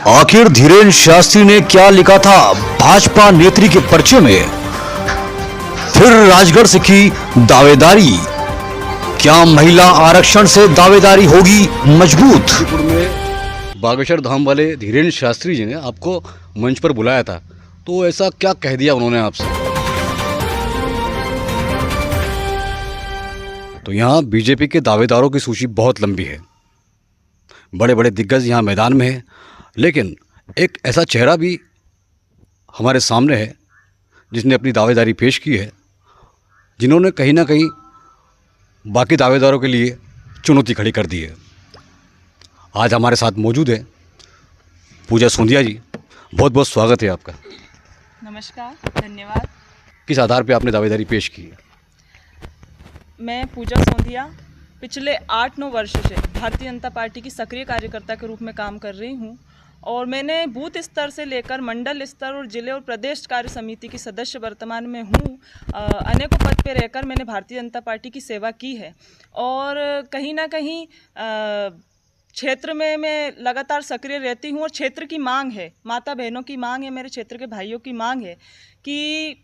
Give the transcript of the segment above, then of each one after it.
आखिर धीरेन्द्र शास्त्री ने क्या लिखा था भाजपा नेत्री के पर्चे में? फिर राजगढ़ से की दावेदारी। क्या महिला आरक्षण से दावेदारी होगी मजबूत? में बागेश्वर धाम वाले धीरेन्द्र शास्त्री जी ने आपको मंच पर बुलाया था, तो ऐसा क्या कह दिया उन्होंने आपसे? तो यहाँ बीजेपी के दावेदारों की सूची बहुत लंबी है, बड़े बड़े दिग्गज यहाँ मैदान में है, लेकिन एक ऐसा चेहरा भी हमारे सामने है जिसने अपनी दावेदारी पेश की है, जिन्होंने कहीं ना कहीं बाकी दावेदारों के लिए चुनौती खड़ी कर दी है। आज हमारे साथ मौजूद है पूजा सोंधिया जी। बहुत बहुत स्वागत है आपका। नमस्कार, धन्यवाद। किस आधार पे आपने दावेदारी पेश की है? मैं पूजा सोंधिया पिछले 8-9 वर्ष से भारतीय जनता पार्टी की सक्रिय कार्यकर्ता के रूप में काम कर रही हूँ और मैंने बूथ स्तर से लेकर मंडल स्तर और जिले और प्रदेश कार्य समिति की सदस्य वर्तमान में हूँ। अनेकों पद पे रहकर मैंने भारतीय जनता पार्टी की सेवा की है और कहीं ना कहीं क्षेत्र में मैं लगातार सक्रिय रहती हूँ और क्षेत्र की मांग है, माता बहनों की मांग है, मेरे क्षेत्र के भाइयों की मांग है कि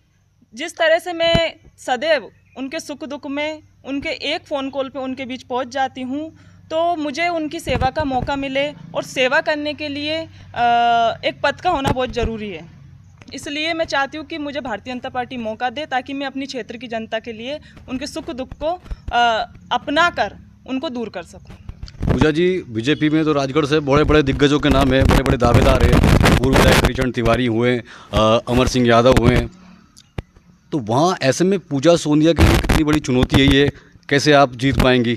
जिस तरह से मैं सदैव उनके सुख दुख में उनके एक फ़ोन कॉल पे उनके बीच पहुंच जाती हूं, तो मुझे उनकी सेवा का मौका मिले और सेवा करने के लिए एक पद का होना बहुत ज़रूरी है। इसलिए मैं चाहती हूं कि मुझे भारतीय जनता पार्टी मौका दे ताकि मैं अपनी क्षेत्र की जनता के लिए उनके सुख दुख को अपना कर उनको दूर कर सकूं। पूजा जी, बीजेपी में तो राजगढ़ से बड़े बड़े दिग्गजों के नाम है, बड़े बड़े दावेदार हैं। पूर्व विधायक हरिचरण तिवारी हुए, अमर सिंह यादव हुए, तो वहाँ ऐसे में पूजा सोंधिया की कितनी बड़ी चुनौती है ये, कैसे आप जीत पाएंगी?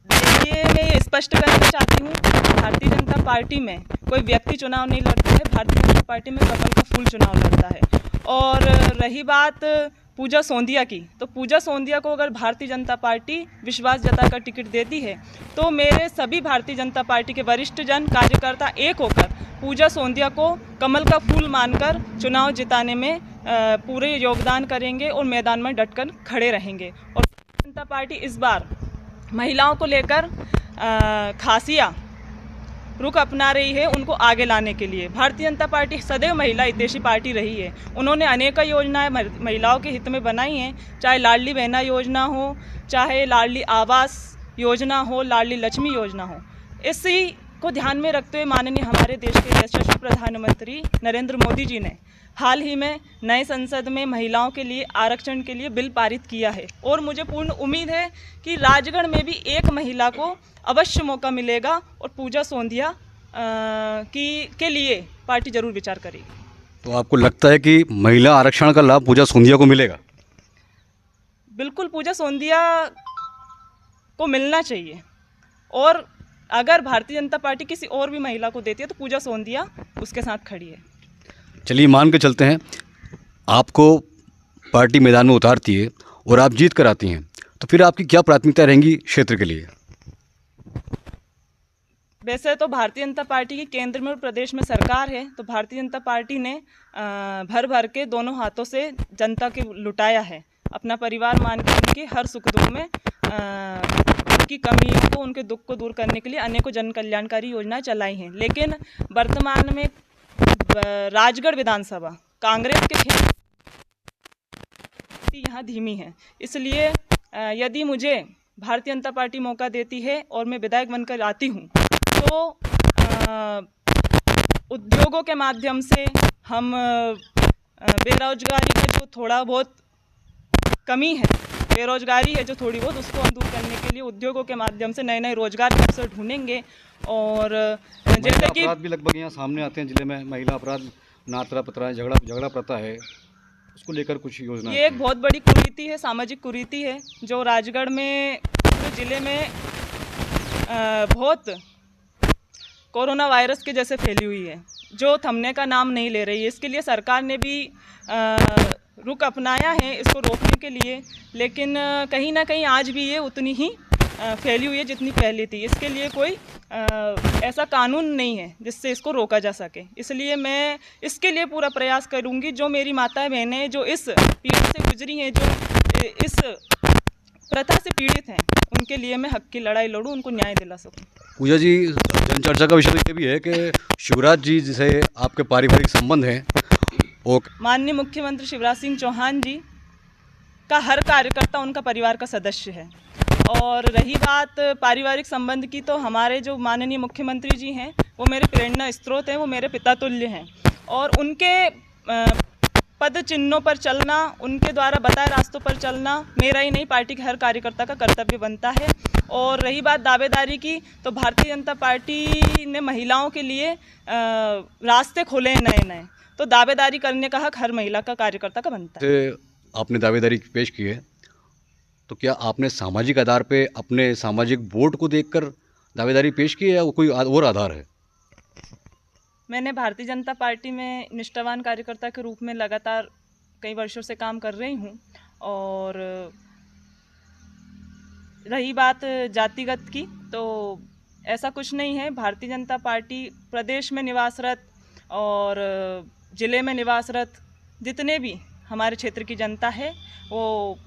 देखिए, मैं ये स्पष्ट करना चाहती हूँ, भारतीय जनता पार्टी में कोई व्यक्ति चुनाव नहीं लड़ता है, भारतीय जनता पार्टी में कमल का फूल चुनाव लड़ता है। और रही बात पूजा सोंधिया की, तो पूजा सोंधिया को अगर भारतीय जनता पार्टी विश्वास जताकर टिकट देती है तो मेरे सभी भारतीय जनता पार्टी के वरिष्ठ जन कार्यकर्ता एक होकर पूजा सोंधिया को कमल का फूल मानकर चुनाव जिताने में पूरे योगदान करेंगे और मैदान में डटकर खड़े रहेंगे। और भारतीय जनता पार्टी इस बार महिलाओं को लेकर खासिया रुख अपना रही है उनको आगे लाने के लिए। भारतीय जनता पार्टी सदैव महिला हितैषी पार्टी रही है। उन्होंने अनेक योजनाएं महिलाओं के हित में बनाई हैं, चाहे लाडली बहना योजना हो, चाहे लाडली आवास योजना हो, लाडली लक्ष्मी योजना हो। इसी को ध्यान में रखते हुए माननीय हमारे देश के यशस्वी प्रधानमंत्री नरेंद्र मोदी जी ने हाल ही में नए संसद में महिलाओं के लिए आरक्षण के लिए बिल पारित किया है और मुझे पूर्ण उम्मीद है कि राजगढ़ में भी एक महिला को अवश्य मौका मिलेगा और पूजा सोंधिया के लिए पार्टी जरूर विचार करेगी। तो आपको लगता है कि महिला आरक्षण का लाभ पूजा सोंधिया को मिलेगा? बिल्कुल, पूजा सोंधिया को मिलना चाहिए और अगर भारतीय जनता पार्टी किसी और भी महिला को देती है तो पूजा सोंधिया उसके साथ खड़ी है। चलिए मान के चलते हैं आपको पार्टी मैदान में उतारती है और आप जीत कर आती हैं, तो फिर आपकी क्या प्राथमिकता रहेंगी क्षेत्र के लिए? वैसे तो भारतीय जनता पार्टी की केंद्र में और प्रदेश में सरकार है, तो भारतीय जनता पार्टी ने भर भर के दोनों हाथों से जनता के लुटाया है। अपना परिवार मान के उनके हर सुख दुख में उनकी कमी को, उनके दुख को दूर करने के लिए अनेकों जन कल्याणकारी योजनाएं चलाई हैं। लेकिन वर्तमान में राजगढ़ विधानसभा कांग्रेस के खिलाफ यहाँ धीमी है। इसलिए यदि मुझे भारतीय जनता पार्टी मौका देती है और मैं विधायक बनकर आती हूँ तो उद्योगों के माध्यम से हम बेरोजगारी का जो थोड़ा बहुत कमी है, बेरोजगारी है जो थोड़ी बहुत, उसको हम दूर करने के लिए उद्योगों के माध्यम से नए नए रोजगार के अवसर ढूंढेंगे। और जैसे कि अपराध भी लगभग यहाँ सामने आते हैं जिले में, महिला अपराध, नातरा पतरा, झगड़ा प्रथा है, उसको लेकर कुछ योजना? ये एक बहुत बड़ी कुरीति है, सामाजिक कुरीति है जो राजगढ़ में पूरे जिले में बहुत कोरोना वायरस के जैसे फैली हुई है, जो थमने का नाम नहीं ले रही है। इसके लिए सरकार ने भी रुख अपनाया है इसको रोकने के लिए, लेकिन कहीं ना कहीं आज भी ये उतनी ही फैली हुई है जितनी पहले थी। इसके लिए कोई ऐसा कानून नहीं है जिससे इसको रोका जा सके। इसलिए मैं इसके लिए पूरा प्रयास करूंगी। जो मेरी माताएं बहनें जो इस पीढ़ी से गुजरी हैं, जो इस प्रथा से पीड़ित हैं, उनके लिए मैं हक की लड़ाई लड़ूं, उनको न्याय दिला सकूं। पूजा जी, जनचर्चा का विषय तो ये भी है कि शिवराज जी जिसे आपके पारिवारिक संबंध हैं वो माननीय मुख्यमंत्री शिवराज सिंह चौहान जी का हर कार्यकर्ता उनका परिवार का सदस्य है। और रही बात पारिवारिक संबंध की, तो हमारे जो माननीय मुख्यमंत्री जी हैं वो मेरे प्रेरणा स्रोत हैं, वो मेरे पिता तुल्य हैं। और उनके पद चिन्हों पर चलना, उनके द्वारा बताए रास्तों पर चलना मेरा ही नहीं, पार्टी के हर कार्यकर्ता का कर्तव्य बनता है। और रही बात दावेदारी की, तो भारतीय जनता पार्टी ने महिलाओं के लिए रास्ते खोले हैं नए नए, तो दावेदारी करने का हक हर महिला का कार्यकर्ता का बनता है। आपने दावेदारी पेश की है, तो क्या आपने सामाजिक आधार पे अपने सामाजिक वोट को देखकर दावेदारी पेश की है या कोई और आधार है? मैंने भारतीय जनता पार्टी में निष्ठावान कार्यकर्ता के रूप में लगातार कई वर्षों से काम कर रही हूँ। और रही बात जातिगत की, तो ऐसा कुछ नहीं है। भारतीय जनता पार्टी प्रदेश में निवासरत और ज़िले में निवासरत जितने भी हमारे क्षेत्र की जनता है, वो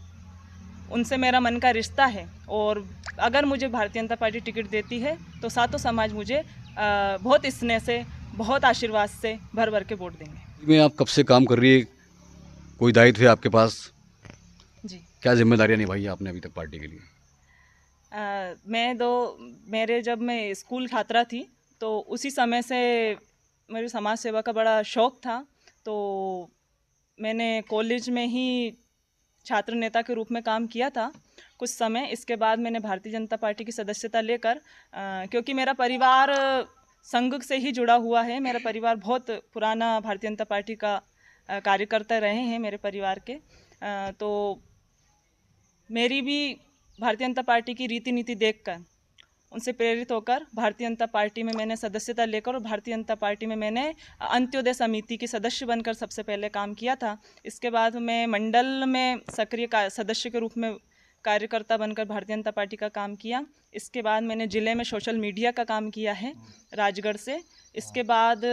उनसे मेरा मन का रिश्ता है। और अगर मुझे भारतीय जनता पार्टी टिकट देती है तो सातों समाज मुझे बहुत स्नेह से, बहुत आशीर्वाद से भर भर के वोट देंगे। में आप कब से काम कर रही है? कोई दायित्व है आपके पास? जी, क्या जिम्मेदारियां निभाई है आपने अभी तक पार्टी के लिए? जब मैं स्कूल छात्रा थी तो उसी समय से मेरी समाज सेवा का बड़ा शौक़ था। तो मैंने कॉलेज में ही छात्र नेता के रूप में काम किया था कुछ समय। इसके बाद मैंने भारतीय जनता पार्टी की सदस्यता लेकर, क्योंकि मेरा परिवार संघ से ही जुड़ा हुआ है, मेरा परिवार बहुत पुराना भारतीय जनता पार्टी का कार्यकर्ता रहे हैं मेरे परिवार के, तो मेरी भी भारतीय जनता पार्टी की रीति नीति देखकर, उनसे प्रेरित होकर भारतीय जनता पार्टी में मैंने सदस्यता लेकर, और भारतीय जनता पार्टी में मैंने अंत्योदय समिति की सदस्य बनकर सबसे पहले काम किया था। इसके बाद मैं मंडल में सक्रिय सदस्य के रूप में कार्यकर्ता बनकर भारतीय जनता पार्टी का काम किया। इसके बाद मैंने ज़िले में सोशल मीडिया का काम किया है राजगढ़ से। इसके बाद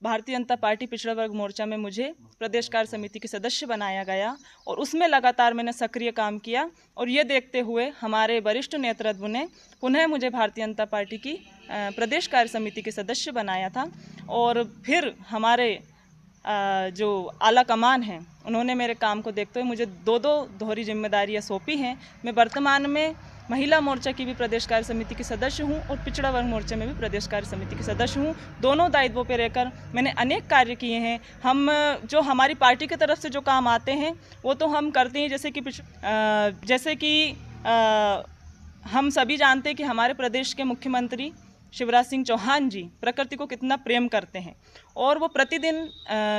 भारतीय जनता पार्टी पिछड़ा वर्ग मोर्चा में मुझे प्रदेश कार्य समिति की सदस्य बनाया गया, और उसमें लगातार मैंने सक्रिय काम किया। और ये देखते हुए हमारे वरिष्ठ नेतृत्व ने पुनः मुझे भारतीय जनता पार्टी की प्रदेश कार्य समिति के सदस्य बनाया था। और फिर हमारे जो आला कमान हैं, उन्होंने मेरे काम को देखते हुए मुझे दो दोहरी जिम्मेदारियां सौंपी हैं। मैं वर्तमान में महिला मोर्चा की भी प्रदेश कार्य समिति की सदस्य हूं और पिछड़ा वर्ग मोर्चा में भी प्रदेश कार्य समिति की सदस्य हूं। दोनों दायित्वों पर रहकर मैंने अनेक कार्य किए हैं। हम जो हमारी पार्टी की तरफ से जो काम आते हैं वो तो हम करते हैं, जैसे कि हम सभी जानते हैं कि हमारे प्रदेश के मुख्यमंत्री शिवराज सिंह चौहान जी प्रकृति को कितना प्रेम करते हैं, और वो प्रतिदिन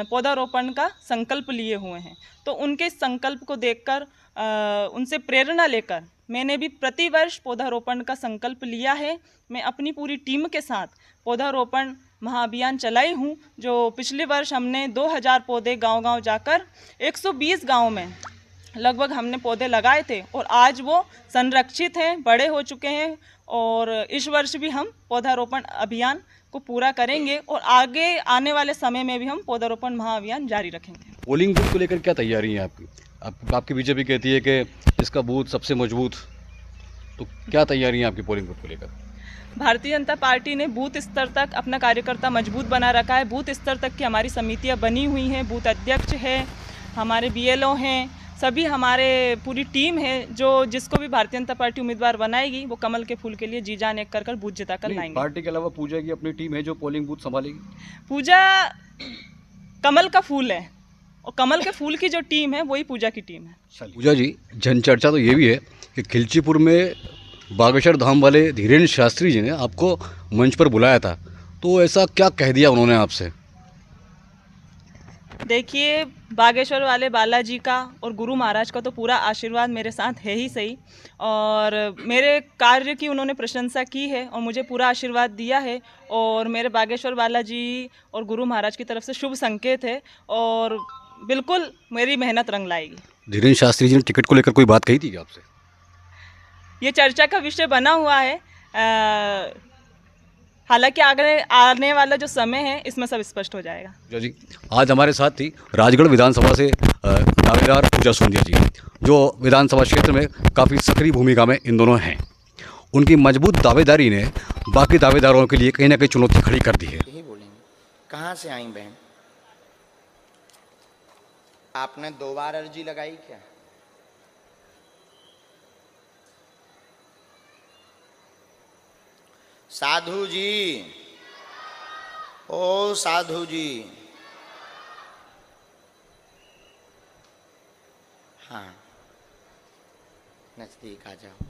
पौधारोपण का संकल्प लिए हुए हैं। तो उनके इस संकल्प को देखकर, उनसे प्रेरणा लेकर मैंने भी प्रतिवर्ष पौधारोपण का संकल्प लिया है। मैं अपनी पूरी टीम के साथ पौधारोपण महाअभियान चलाई हूँ, जो पिछले वर्ष हमने 2000 पौधे गांव-गांव जाकर 120 गाँव में लगभग हमने पौधे लगाए थे, और आज वो संरक्षित हैं, बड़े हो चुके हैं। और इस वर्ष भी हम पौधारोपण अभियान को पूरा करेंगे, और आगे आने वाले समय में भी हम पौधारोपण महाअभियान जारी रखेंगे। पोलिंग बूथ को लेकर क्या तैयारी है आपकी? आपकी बीजेपी कहती है कि इसका बूथ सबसे मजबूत, तो क्या तैयारी है आपकी पोलिंग बूथ को लेकर? भारतीय जनता पार्टी ने बूथ स्तर तक अपना कार्यकर्ता मजबूत बना रखा है। बूथ स्तर तक की हमारी समितियां बनी हुई हैं, बूथ अध्यक्ष है, हमारे BLO हैं, सभी हमारे पूरी टीम है। जिसको भी भारतीय जनता पार्टी उम्मीदवार बनाएगी वो कमल के फूल के लिए जी जान एक कर बूथ जिता कर लाएंगे। पार्टी के अलावा पूजा की अपनी टीम है जो पोलिंग बूथ संभालेगी। पूजा कमल का फूल है, और कमल के फूल की जो टीम है वही पूजा की टीम है। पूजा जी, जनचर्चा तो ये भी है कि खिलचीपुर में बागेश्वर धाम वाले धीरेन्द्र शास्त्री जी ने आपको मंच पर बुलाया था, तो ऐसा क्या कह दिया उन्होंने आपसे? देखिए, बागेश्वर वाले बालाजी का और गुरु महाराज का तो पूरा आशीर्वाद मेरे साथ है ही सही, और मेरे कार्य की उन्होंने प्रशंसा की है और मुझे पूरा आशीर्वाद दिया है। और मेरे बागेश्वर बालाजी और गुरु महाराज की तरफ से शुभ संकेत है, और बिल्कुल मेरी मेहनत रंग लाएगी। धीरेन्द्र शास्त्री जी ने टिकट को लेकर कोई बात कही थी क्या आपसे? ये चर्चा का विषय बना हुआ है। हालांकि आगे आने वाला जो समय है इसमें सब स्पष्ट हो जाएगा। पूजा जी, आज हमारे साथ थी राजगढ़ विधानसभा से दावेदार पूजा सोंधिया जी, जो विधानसभा क्षेत्र में काफ़ी सक्रिय भूमिका में इन दोनों हैं। उनकी मजबूत दावेदारी ने बाकी दावेदारों के लिए कहीं ना कहीं चुनौती खड़ी कर दी है। यही बोलेंगे। कहाँ से आई बहन? आपने 2 बार अर्जी लगाई क्या? साधु जी, ओ साधु जी, हाँ नजदीक आ जाओ।